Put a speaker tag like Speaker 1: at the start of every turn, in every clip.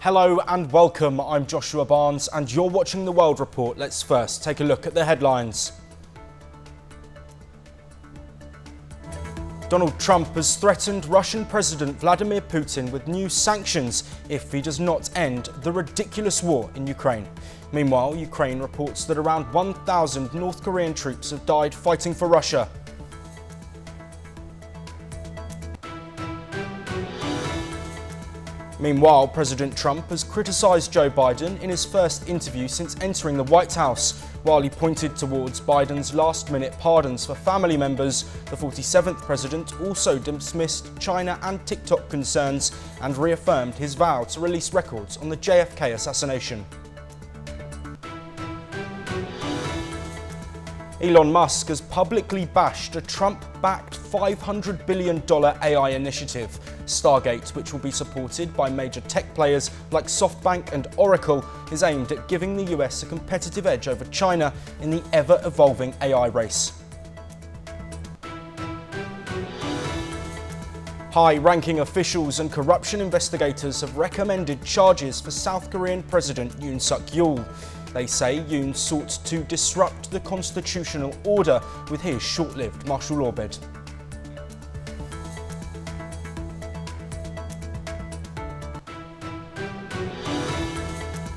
Speaker 1: Hello and welcome, I'm Joshua Barnes and you're watching The World Report. Let's first take a look at the headlines. Donald Trump has threatened Russian President Vladimir Putin with new sanctions if he does not end the ridiculous war in Ukraine. Meanwhile, Ukraine reports that around 1,000 North Korean troops have died fighting for Russia. Meanwhile, President Trump has criticised Joe Biden in his first interview since entering the White House. While he pointed towards Biden's last-minute pardons for family members, the 47th president also dismissed China and TikTok concerns and reaffirmed his vow to release records on the JFK assassination. Elon Musk has publicly bashed a Trump-backed $500 billion AI initiative. Stargate, which will be supported by major tech players like SoftBank and Oracle, is aimed at giving the US a competitive edge over China in the ever-evolving AI race. High-ranking officials and corruption investigators have recommended charges for South Korean President Yoon Suk-yeol. They say Yoon sought to disrupt the constitutional order with his short-lived martial law bid.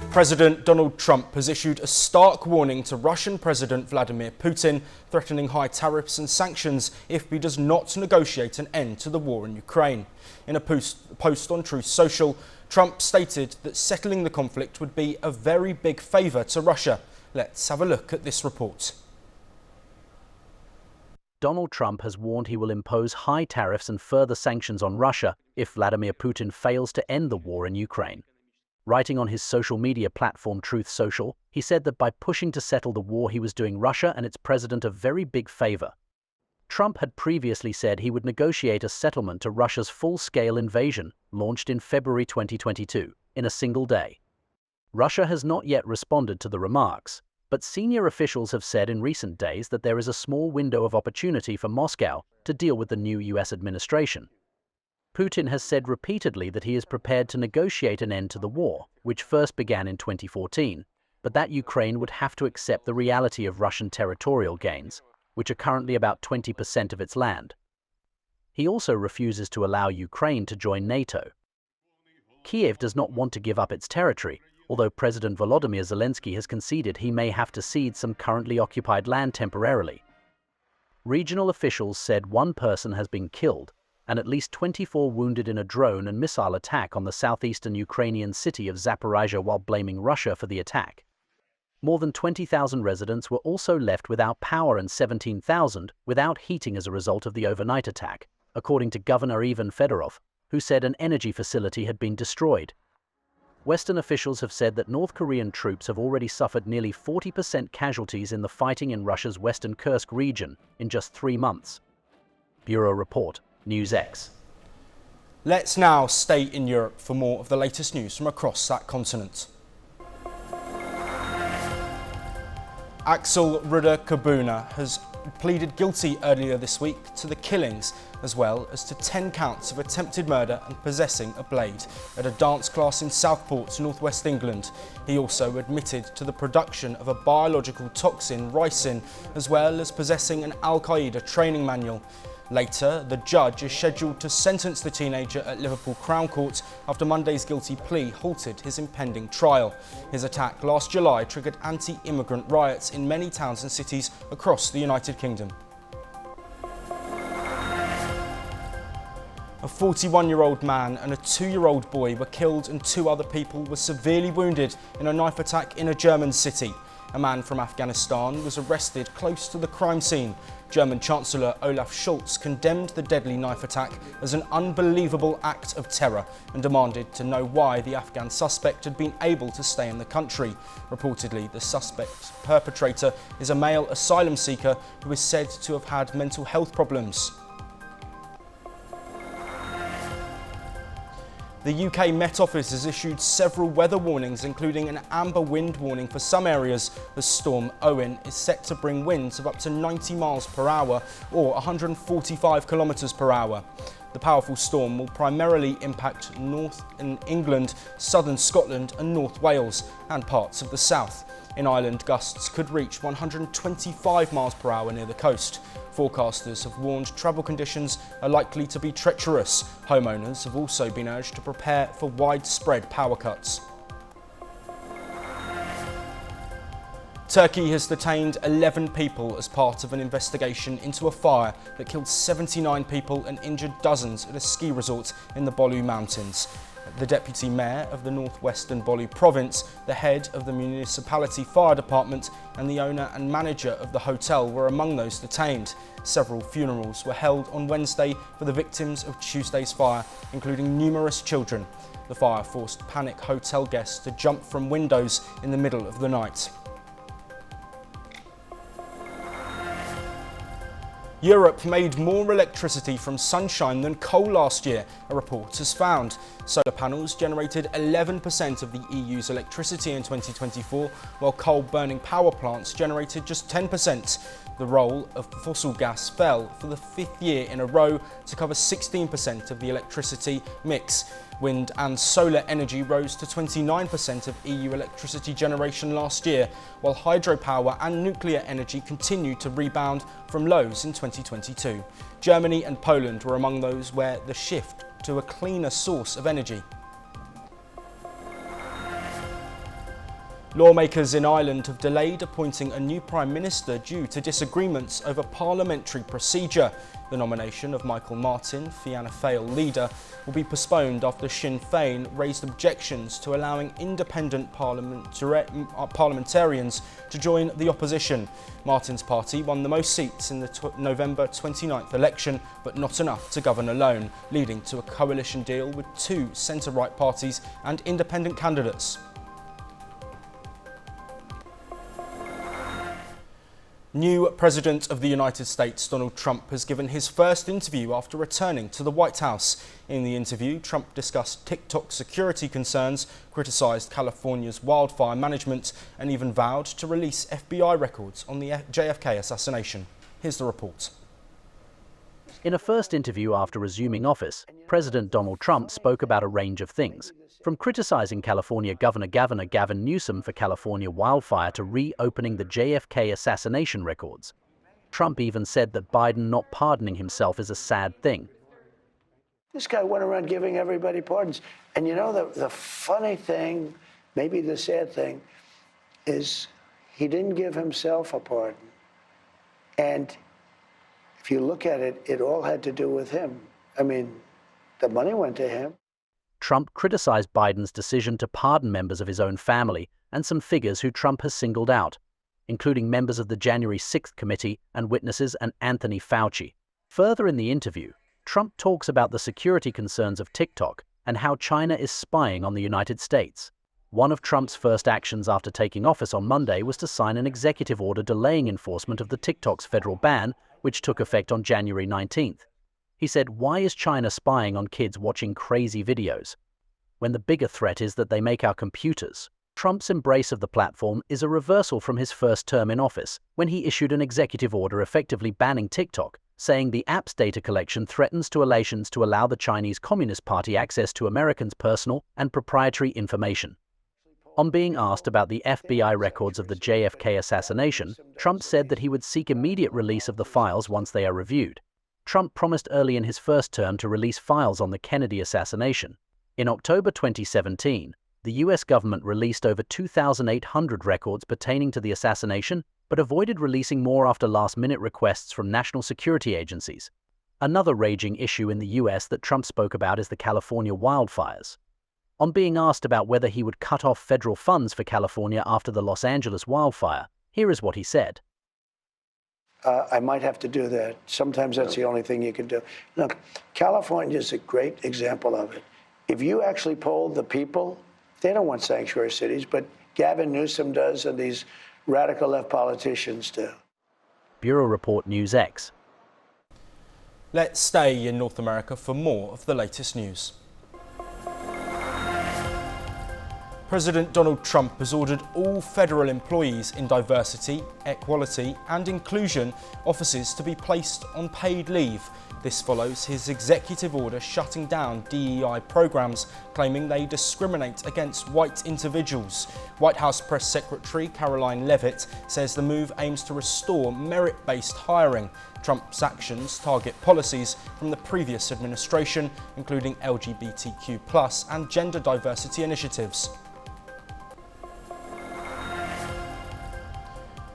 Speaker 1: President Donald Trump has issued a stark warning to Russian President Vladimir Putin, threatening high tariffs and sanctions if he does not negotiate an end to the war in Ukraine. In a post on Truth Social, Trump stated that settling the conflict would be a very big favour to Russia. Let's have a look at this report.
Speaker 2: Donald Trump has warned he will impose high tariffs and further sanctions on Russia if Vladimir Putin fails to end the war in Ukraine. Writing on his social media platform Truth Social, he said that by pushing to settle the war he was doing Russia and its president a very big favour. Trump had previously said he would negotiate a settlement to Russia's full-scale invasion, launched in February 2022, in a single day. Russia has not yet responded to the remarks, but senior officials have said in recent days that there is a small window of opportunity for Moscow to deal with the new US administration. Putin has said repeatedly that he is prepared to negotiate an end to the war, which first began in 2014, but that Ukraine would have to accept the reality of Russian territorial gains, which are currently about 20% of its land. He also refuses to allow Ukraine to join NATO. Kiev does not want to give up its territory, although President Volodymyr Zelensky has conceded he may have to cede some currently occupied land temporarily. Regional officials said one person has been killed and at least 24 wounded in a drone and missile attack on the southeastern Ukrainian city of Zaporizhia while blaming Russia for the attack. More than 20,000 residents were also left without power and 17,000 without heating as a result of the overnight attack, according to Governor Ivan Fedorov, who said an energy facility had been destroyed. Western officials have said that North Korean troops have already suffered nearly 40% casualties in the fighting in Russia's western Kursk region in just 3 months. Bureau Report, NewsX.
Speaker 1: Let's now stay in Europe for more of the latest news from across that continent. Axel Ruder Kabuna has pleaded guilty earlier this week to the killings as well as to 10 counts of attempted murder and possessing a blade at a dance class in Southport, northwest England. He also admitted to the production of a biological toxin, ricin, as well as possessing an Al-Qaeda training manual. Later, the judge is scheduled to sentence the teenager at Liverpool Crown Court after Monday's guilty plea halted his impending trial. His attack last July triggered anti-immigrant riots in many towns and cities across the United Kingdom. A 41-year-old man and a 2-year-old boy were killed and 2 other people were severely wounded in a knife attack in a German city. A man from Afghanistan was arrested close to the crime scene. German Chancellor Olaf Scholz condemned the deadly knife attack as an unbelievable act of terror and demanded to know why the Afghan suspect had been able to stay in the country. Reportedly, the suspect's perpetrator is a male asylum seeker who is said to have had mental health problems. The UK Met Office has issued several weather warnings, including an amber wind warning for some areas, as Storm Owen is set to bring winds of up to 90 miles per hour or 145 kilometres per hour. The powerful storm will primarily impact northern England, southern Scotland and North Wales and parts of the south. In Ireland, gusts could reach 125 miles per hour near the coast. Forecasters have warned travel conditions are likely to be treacherous. Homeowners have also been urged to prepare for widespread power cuts. Turkey has detained 11 people as part of an investigation into a fire that killed 79 people and injured dozens at a ski resort in the Bolu Mountains. The deputy mayor of the northwestern Bolu province, the head of the municipality fire department and the owner and manager of the hotel were among those detained. Several funerals were held on Wednesday for the victims of Tuesday's fire, including numerous children. The fire forced panicked hotel guests to jump from windows in the middle of the night. Europe made more electricity from sunshine than coal last year, a report has found. Solar panels generated 11% of the EU's electricity in 2024, while coal-burning power plants generated just 10%. The role of fossil gas fell for the fifth year in a row to cover 16% of the electricity mix. Wind and solar energy rose to 29% of EU electricity generation last year, while hydropower and nuclear energy continued to rebound from lows in 2022. Germany and Poland were among those where the shift to a cleaner source of energy. Lawmakers in Ireland have delayed appointing a new Prime Minister due to disagreements over parliamentary procedure. The nomination of Michael Martin, Fianna Fáil leader, will be postponed after Sinn Féin raised objections to allowing independent parliamentarians to join the opposition. Martin's party won the most seats in the November 29th election, but not enough to govern alone, leading to a coalition deal with two centre-right parties and independent candidates. New President of the United States, Donald Trump, has given his first interview after returning to the White House. In the interview, Trump discussed TikTok security concerns, criticised California's wildfire management, and even vowed to release FBI records on the JFK assassination. Here's the report.
Speaker 2: In a first interview after resuming office, President Donald Trump spoke about a range of things, from criticizing California Governor Gavin Newsom for California wildfire to reopening the JFK assassination records. Trump even said that Biden not pardoning himself is a sad thing.
Speaker 3: This guy went around giving everybody pardons. And you know, the funny thing, maybe the sad thing, is he didn't give himself a pardon. And if you look at it, it all had to do with him. I mean, the money went to him.
Speaker 2: Trump criticized Biden's decision to pardon members of his own family and some figures who Trump has singled out, including members of the January 6th committee and witnesses and Anthony Fauci. Further in the interview, Trump talks about the security concerns of TikTok and how China is spying on the United States. One of Trump's first actions after taking office on Monday was to sign an executive order delaying enforcement of the TikTok's federal ban, which took effect on January 19th. He said, "Why is China spying on kids watching crazy videos, when the bigger threat is that they make our computers?" Trump's embrace of the platform is a reversal from his first term in office, when he issued an executive order effectively banning TikTok, saying the app's data collection threatens to allow the Chinese Communist Party access to Americans' personal and proprietary information. On being asked about the FBI records of the JFK assassination, Trump said that he would seek immediate release of the files once they are reviewed. Trump promised early in his first term to release files on the Kennedy assassination. In October 2017, the US government released over 2,800 records pertaining to the assassination, but avoided releasing more after last-minute requests from national security agencies. Another raging issue in the US that Trump spoke about is the California wildfires. On being asked about whether he would cut off federal funds for California after the Los Angeles wildfire, here is what he said.
Speaker 3: I might have to do that. Sometimes that's the only thing you can do. Look, California is a great example of it. If you actually polled the people, they don't want sanctuary cities, but Gavin Newsom does, and these radical left politicians do.
Speaker 2: Bureau Report NewsX.
Speaker 1: Let's stay in North America for more of the latest news. President Donald Trump has ordered all federal employees in diversity, equality and inclusion offices to be placed on paid leave. This follows his executive order shutting down DEI programs, claiming they discriminate against white individuals. White House Press Secretary Caroline Leavitt says the move aims to restore merit-based hiring. Trump's actions target policies from the previous administration, including LGBTQ+ and gender diversity initiatives.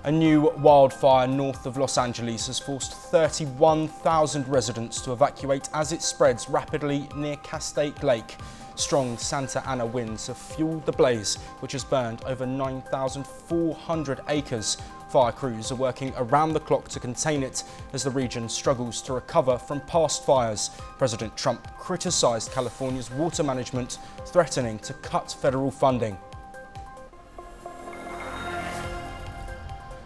Speaker 1: A new wildfire north of Los Angeles has forced 31,000 residents to evacuate as it spreads rapidly near Castaic Lake. Strong Santa Ana winds have fueled the blaze, which has burned over 9,400 acres. Fire crews are working around the clock to contain it as the region struggles to recover from past fires. President Trump criticised California's water management, threatening to cut federal funding.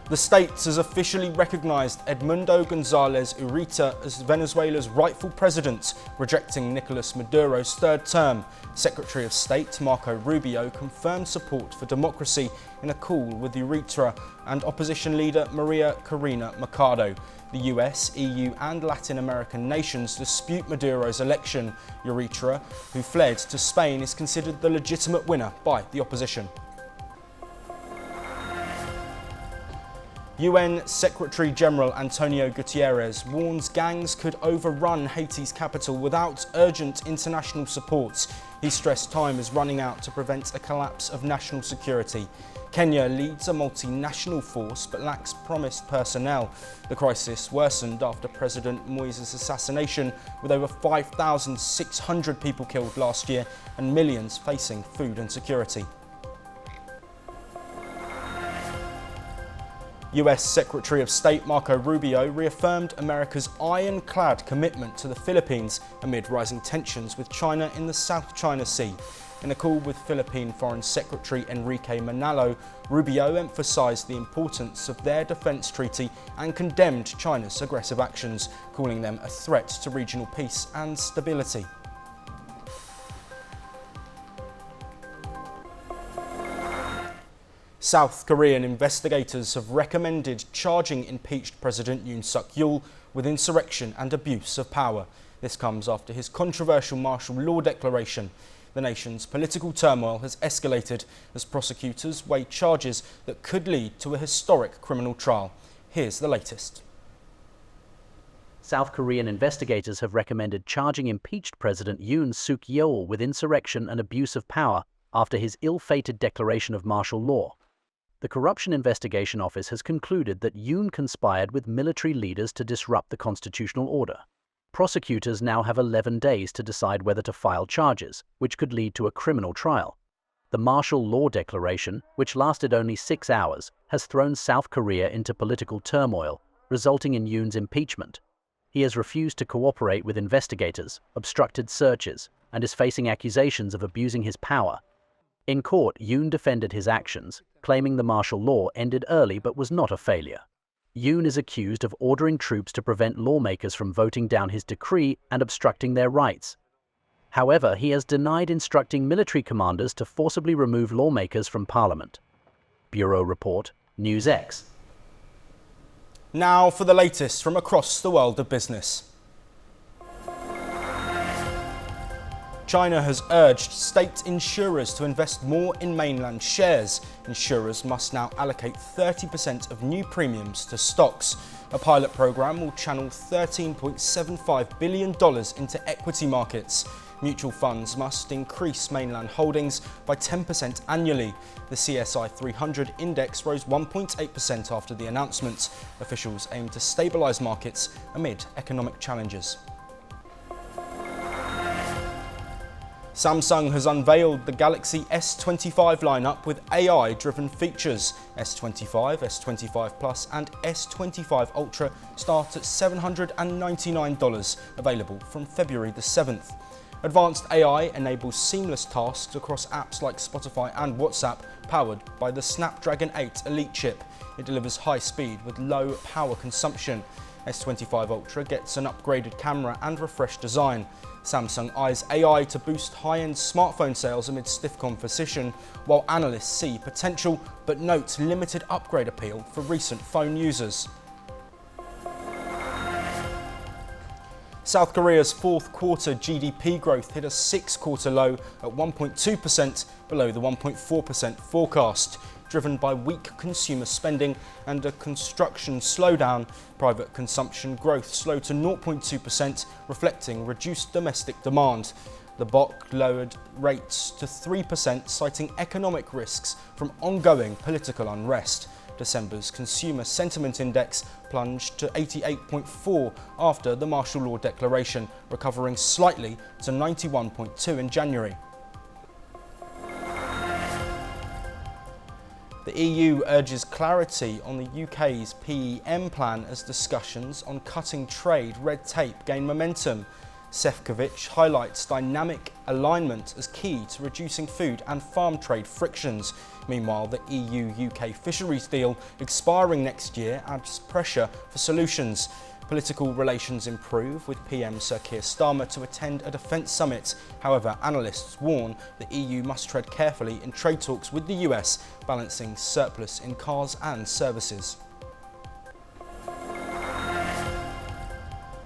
Speaker 1: The state has officially recognized Edmundo González Urita as Venezuela's rightful president, rejecting Nicolas Maduro's third term. Secretary of State Marco Rubio confirmed support for democracy in a call with Urita and opposition leader Maria Corina Machado. The US, EU and Latin American nations dispute Maduro's election. Urita, who fled to Spain, is considered the legitimate winner by the opposition. UN Secretary-General Antonio Guterres warns gangs could overrun Haiti's capital without urgent international support. He stressed time is running out to prevent a collapse of national security. Kenya leads a multinational force but lacks promised personnel. The crisis worsened after President Moise's assassination, with over 5,600 people killed last year and millions facing food insecurity. US Secretary of State Marco Rubio reaffirmed America's ironclad commitment to the Philippines amid rising tensions with China in the South China Sea. In a call with Philippine Foreign Secretary Enrique Manalo, Rubio emphasized the importance of their defense treaty and condemned China's aggressive actions, calling them a threat to regional peace and stability. South Korean investigators have recommended charging impeached President Yoon Suk-yeol with insurrection and abuse of power. This comes after his controversial martial law declaration. The nation's political turmoil has escalated as prosecutors weigh charges that could lead to a historic criminal trial. Here's the latest.
Speaker 2: South Korean investigators have recommended charging impeached President Yoon Suk-yeol with insurrection and abuse of power after his ill-fated declaration of martial law. The Corruption Investigation Office has concluded that Yoon conspired with military leaders to disrupt the constitutional order. Prosecutors now have 11 days to decide whether to file charges, which could lead to a criminal trial. The martial law declaration, which lasted only 6 hours, has thrown South Korea into political turmoil, resulting in Yoon's impeachment. He has refused to cooperate with investigators, obstructed searches, and is facing accusations of abusing his power. In court, Yoon defended his actions, claiming the martial law ended early but was not a failure. Yoon is accused of ordering troops to prevent lawmakers from voting down his decree and obstructing their rights. However, he has denied instructing military commanders to forcibly remove lawmakers from parliament. Bureau Report, NewsX.
Speaker 1: Now for the latest from across the world of business. China has urged state insurers to invest more in mainland shares. Insurers must now allocate 30% of new premiums to stocks. A pilot program will channel $13.75 billion into equity markets. Mutual funds must increase mainland holdings by 10% annually. The CSI 300 index rose 1.8% after the announcement. Officials aim to stabilise markets amid economic challenges. Samsung has unveiled the Galaxy S25 lineup with AI-driven features. S25, S25 Plus and S25 Ultra start at $799, available from February the 7th. Advanced AI enables seamless tasks across apps like Spotify and WhatsApp, powered by the Snapdragon 8 Elite chip. It delivers high speed with low power consumption. S25 Ultra gets an upgraded camera and refreshed design. Samsung eyes AI to boost high-end smartphone sales amid stiff competition, while analysts see potential but note limited upgrade appeal for recent phone users. South Korea's fourth quarter GDP growth hit a six-quarter low at 1.2%, below the 1.4% forecast. Driven by weak consumer spending and a construction slowdown, private consumption growth slowed to 0.2%, reflecting reduced domestic demand. The BOC lowered rates to 3%, citing economic risks from ongoing political unrest. December's Consumer Sentiment Index plunged to 88.4 after the martial law declaration, recovering slightly to 91.2 in January. The EU urges clarity on the UK's PEM plan as discussions on cutting trade red tape gain momentum. Šefčovič highlights dynamic alignment as key to reducing food and farm trade frictions. Meanwhile, the EU-UK fisheries deal expiring next year adds pressure for solutions. Political relations improve, with PM Sir Keir Starmer to attend a defence summit. However, analysts warn the EU must tread carefully in trade talks with the US, balancing surplus in cars and services.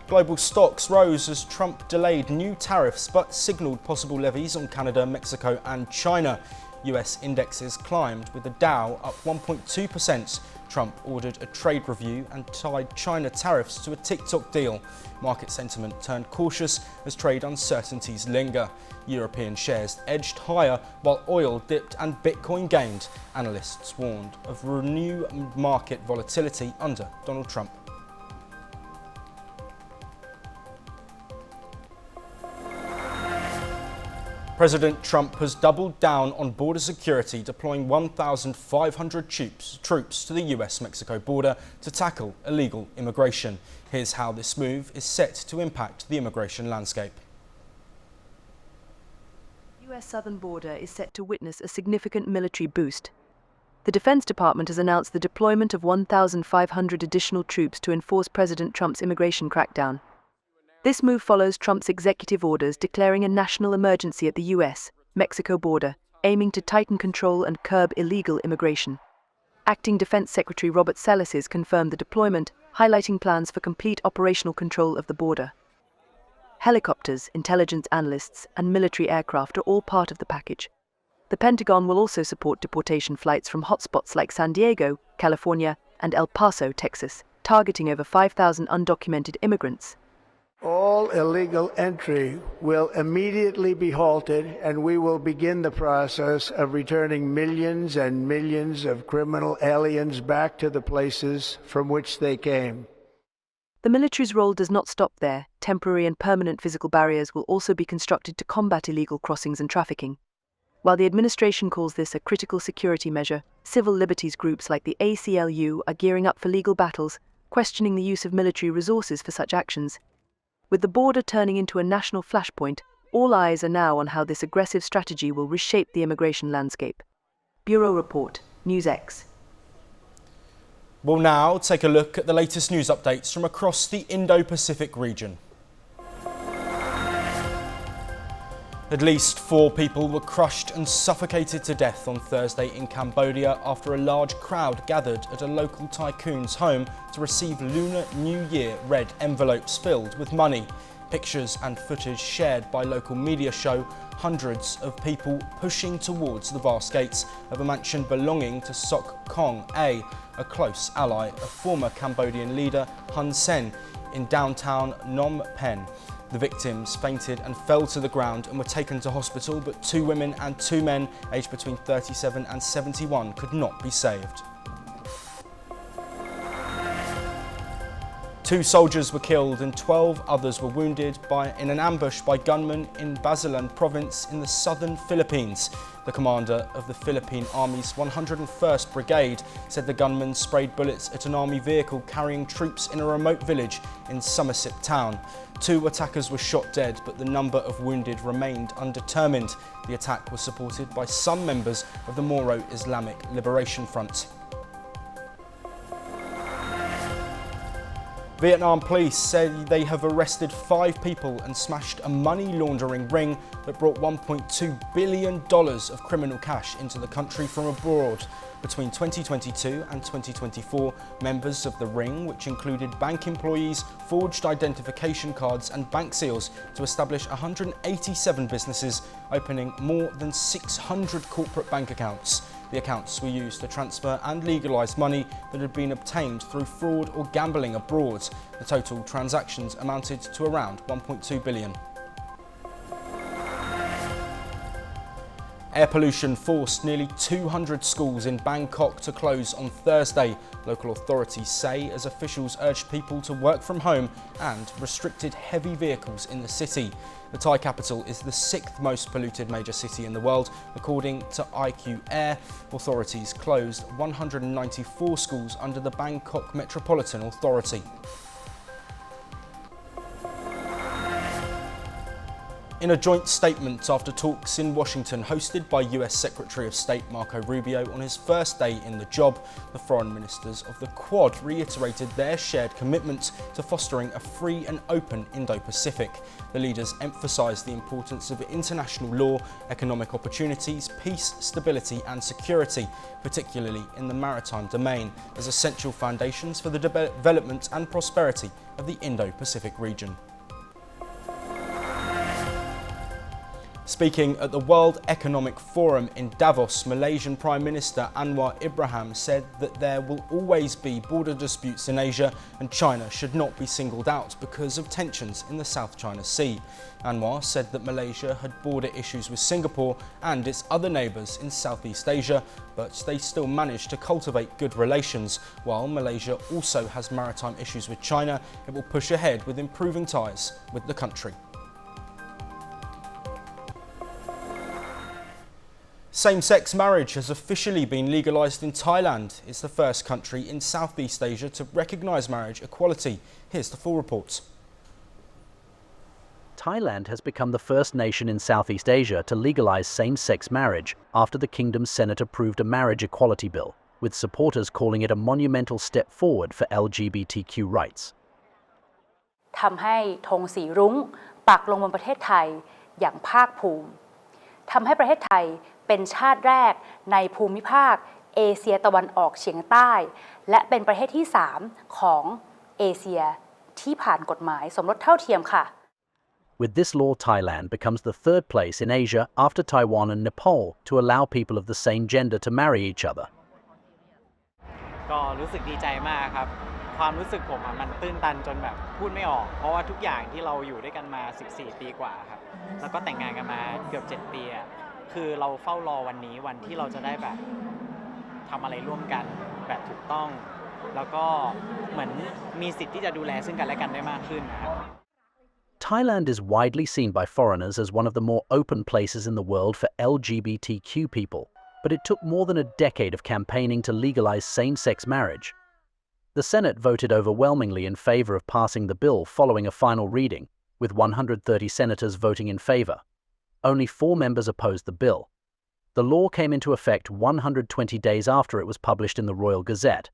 Speaker 1: Global stocks rose as Trump delayed new tariffs but signalled possible levies on Canada, Mexico and China. US indexes climbed, with the Dow up 1.2%. Trump ordered a trade review and tied China tariffs to a TikTok deal. Market sentiment turned cautious as trade uncertainties linger. European shares edged higher while oil dipped and Bitcoin gained. Analysts warned of renewed market volatility under Donald Trump. President Trump has doubled down on border security, deploying 1,500 troops to the US-Mexico border to tackle illegal immigration. Here's how this move is set to impact the immigration landscape.
Speaker 4: The US southern border is set to witness a significant military boost. The Defense Department has announced the deployment of 1,500 additional troops to enforce President Trump's immigration crackdown. This move follows Trump's executive orders declaring a national emergency at the US-Mexico border, aiming to tighten control and curb illegal immigration. Acting Defense Secretary Robert Salas confirmed the deployment, highlighting plans for complete operational control of the border. Helicopters, intelligence analysts, and military aircraft are all part of the package. The Pentagon will also support deportation flights from hotspots like San Diego, California, and El Paso, Texas, targeting over 5,000 undocumented immigrants.
Speaker 3: All illegal entry will immediately be halted, and we will begin the process of returning millions and millions of criminal aliens back to the places from which they came.
Speaker 4: The military's role does not stop there. Temporary and permanent physical barriers will also be constructed to combat illegal crossings and trafficking. While the administration calls this a critical security measure, civil liberties groups like the ACLU are gearing up for legal battles, questioning the use of military resources for such actions. With the border turning into a national flashpoint, all eyes are now on how this aggressive strategy will reshape the immigration landscape. Bureau Report, NewsX.
Speaker 1: We'll now take a look at the latest news updates from across the Indo-Pacific region. At least 4 people were crushed and suffocated to death on Thursday in Cambodia after a large crowd gathered at a local tycoon's home to receive Lunar New Year red envelopes filled with money. Pictures and footage shared by local media show hundreds of people pushing towards the vast gates of a mansion belonging to Sok Kong A close ally of former Cambodian leader Hun Sen, in downtown Phnom Penh. The victims fainted and fell to the ground and were taken to hospital, but 2 women and 2 men aged between 37 and 71 could not be saved. 2 soldiers were killed and 12 others were wounded in an ambush by gunmen in Basilan province in the southern Philippines. The commander of the Philippine Army's 101st Brigade said the gunmen sprayed bullets at an army vehicle carrying troops in a remote village in Somerset town. 2 attackers were shot dead, but the number of wounded remained undetermined. The attack was supported by some members of the Moro Islamic Liberation Front. Vietnam police say they have arrested 5 people and smashed a money laundering ring that brought $1.2 billion of criminal cash into the country from abroad. Between 2022 and 2024, members of the ring, which included bank employees, forged identification cards and bank seals to establish 187 businesses, opening more than 600 corporate bank accounts. The accounts were used to transfer and legalise money that had been obtained through fraud or gambling abroad. The total transactions amounted to around $1.2 billion. Air pollution forced nearly 200 schools in Bangkok to close on Thursday, local authorities say, as officials urged people to work from home and restricted heavy vehicles in the city. The Thai capital is the 6th most polluted major city in the world, according to IQ Air. Authorities closed 194 schools under the Bangkok Metropolitan Authority. In a joint statement after talks in Washington hosted by US Secretary of State Marco Rubio on his first day in the job, the foreign ministers of the Quad reiterated their shared commitment to fostering a free and open Indo-Pacific. The leaders emphasised the importance of international law, economic opportunities, peace, stability and security, particularly in the maritime domain, as essential foundations for the development and prosperity of the Indo-Pacific region. Speaking at the World Economic Forum in Davos, Malaysian Prime Minister Anwar Ibrahim said that there will always be border disputes in Asia and China should not be singled out because of tensions in the South China Sea. Anwar said that Malaysia had border issues with Singapore and its other neighbours in Southeast Asia, but they still managed to cultivate good relations. While Malaysia also has maritime issues with China, it will push ahead with improving ties with the country. Same-sex marriage has officially been legalised in Thailand. It's the first country in Southeast Asia to recognise marriage equality. Here's the full report.
Speaker 2: Thailand has become the first nation in Southeast Asia to legalise same-sex marriage after the kingdom's Senate approved a marriage equality bill, with supporters calling it a monumental step forward for LGBTQ rights.
Speaker 5: ทำให้ธงสีรุ้งปักลงบนประเทศไทยอย่างภาคภูมิทำให้ประเทศไทยเป็นชาติแรกในภูมิภาคเอเชียตะวันออกเฉียงใต้และเป็นประเทศที่ 3 ของเอเชียที่ผ่านกฎหมายสมรสเท่าเทียมค่ะ
Speaker 2: With this law, Thailand becomes the 3rd place in Asia after Taiwan and Nepal to allow people of the same gender to marry each other.
Speaker 6: ก็รู้สึกดีใจมากครับความรู้สึกผมมันตื้นตันจนแบบพูดไม่ออกเพราะว่าทุกอย่างที่เราอยู่ด้วยกันมา14 ปีกว่าครับแล้วก็แต่งงานกันมาเกือบ7 ปีคือเราเฝ้ารอวันนี้วันที่เราจะได้แบบทำอะไรร่วมกันแบบถูกต้องแล้วก็เหมือนมีสิทธิ์ที่จะดูแลซึ่งกันและกันได้มากขึ้นนะครับ
Speaker 2: Thailand is widely seen by foreigners as one of the more open places in the world for LGBTQ people, but it took more than a decade of campaigning to legalize same-sex marriage. The Senate voted overwhelmingly in favor of passing the bill following a final reading, with 130 senators voting in favor. Only 4 members opposed the bill. The law came into effect 120 days after it was published in the Royal Gazette.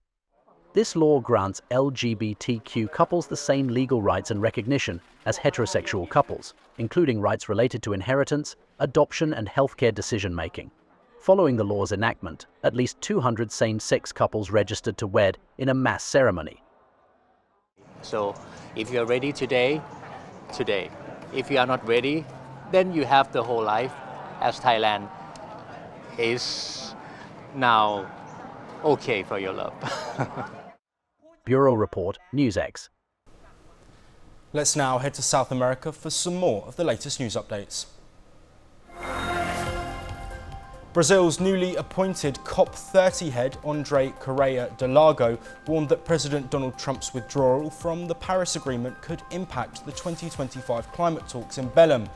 Speaker 2: This law grants LGBTQ couples the same legal rights and recognition as heterosexual couples, including rights related to inheritance, adoption and healthcare decision-making. Following the law's enactment, at least 200 same-sex couples registered to wed in a mass ceremony.
Speaker 7: So if you're ready today, today. If you are not ready, then you have the whole life, as Thailand is now okay for your love.
Speaker 2: Bureau Report, NewsX.
Speaker 1: Let's now head to South America for some more of the latest news updates. Brazil's newly appointed COP30 head, Andre Correia de Largo, warned that President Donald Trump's withdrawal from the Paris Agreement could impact the 2025 climate talks in Belém.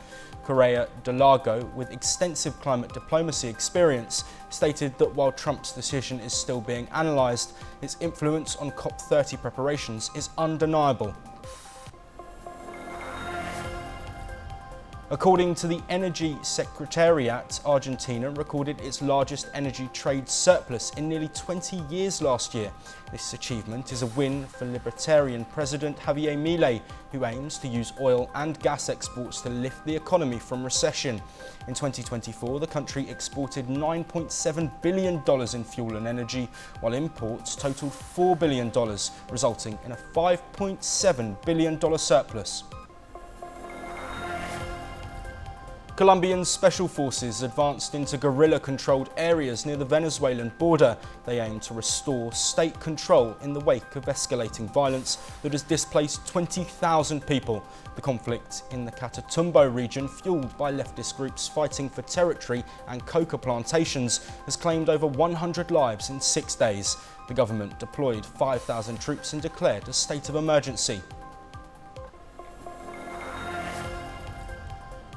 Speaker 1: Correia de Largo, with extensive climate diplomacy experience, stated that while Trump's decision is still being analysed, its influence on COP30 preparations is undeniable. According to the Energy Secretariat, Argentina recorded its largest energy trade surplus in nearly 20 years last year. This achievement is a win for Libertarian President Javier Milei, who aims to use oil and gas exports to lift the economy from recession. In 2024, the country exported $9.7 billion in fuel and energy, while imports totaled $4 billion, resulting in a $5.7 billion surplus. Colombian special forces advanced into guerrilla-controlled areas near the Venezuelan border. They aim to restore state control in the wake of escalating violence that has displaced 20,000 people. The conflict in the Catatumbo region, fueled by leftist groups fighting for territory and coca plantations, has claimed over 100 lives in 6 days. The government deployed 5,000 troops and declared a state of emergency.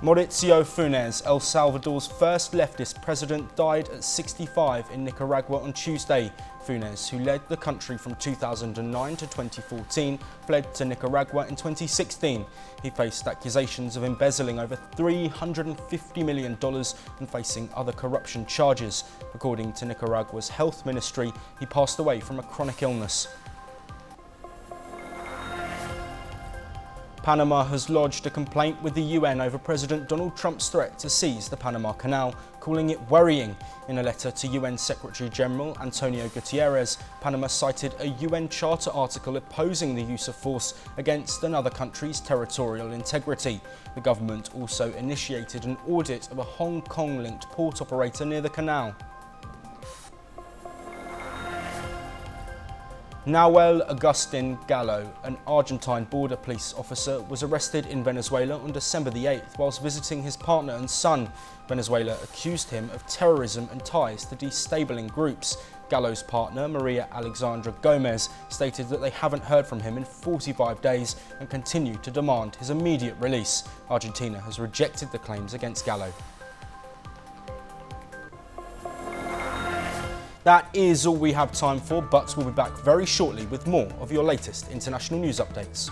Speaker 1: Mauricio Funes, El Salvador's first leftist president, died at 65 in Nicaragua on Tuesday. Funes, who led the country from 2009 to 2014, fled to Nicaragua in 2016. He faced accusations of embezzling over $350 million and facing other corruption charges. According to Nicaragua's health ministry, he passed away from a chronic illness. Panama has lodged a complaint with the UN over President Donald Trump's threat to seize the Panama Canal, calling it worrying. In a letter to UN Secretary General Antonio Guterres, Panama cited a UN Charter article opposing the use of force against another country's territorial integrity. The government also initiated an audit of a Hong Kong-linked port operator near the canal. Nahuel Agustin Gallo, an Argentine border police officer, was arrested in Venezuela on December the 8th whilst visiting his partner and son. Venezuela accused him of terrorism and ties to destabilizing groups. Gallo's partner, Maria Alexandra Gomez, stated that they haven't heard from him in 45 days and continue to demand his immediate release. Argentina has rejected the claims against Gallo. That is all we have time for, but we'll be back very shortly with more of your latest international news updates.